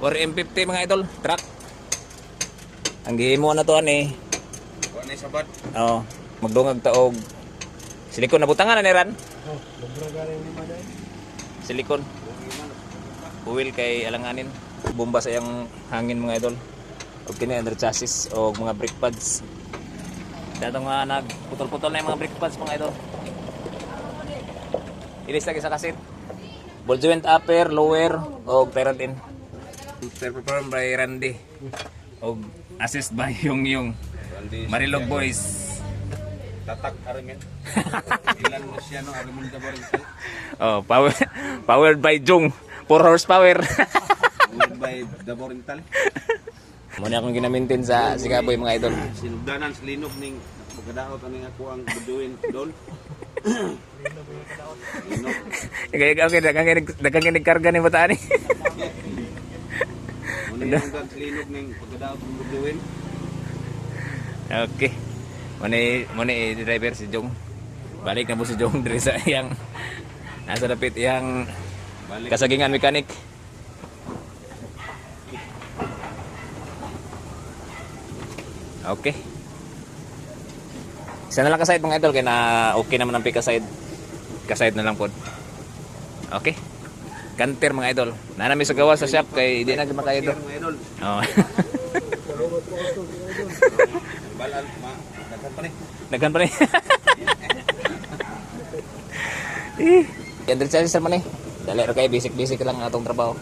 or M50 mga idol, truck. Ang gihimo na to ani. Wa na sabat. Oh, magdungag taog. Silikon na butangan na ni Ran. Oh, dobra galing lima dai. Silikon. Oil kay alanganin. Bomba sa iyang hangin mga idol. O kini under chassis o mga brake pads. Dato nga nagputol-putol na yung mga brake pads mga idol. Ilis lagi sa kasit. Ball joint upper, lower o parent in. Perform by Randy. O assist by yung Marilog Boys. Tatak arimen. Ilan mo siya no arimon da Borintal. Oh, powered by Jung. 4 horsepower. Powered by the Borintal. Muna akong ginamintin sa Sigaboy mga idol. Sinugdanan sa linog ning pagkadaot ani ako ang buduin dol. Linog. Okay, dagang karga ni bata ni. Muna yung sa linog ning pagkadaot ang buduin. Okay. Muna driver si Jong. Balik na po si Jong dari sa yang nasa dapit yang kasagingan mekanik. Okay. Isa na lang ka-side mga idol kaya na okay naman ang pika-side. Ka-side na lang po. Okay. Kanter mga idol. Nanami sa gawa sa shop kay di na maka idol. Mga idol. Oh. Balan ma daghan pa ni. Daghan pa ni. Yan din sa man eh. Dali ra kay basic lang atong trabaho.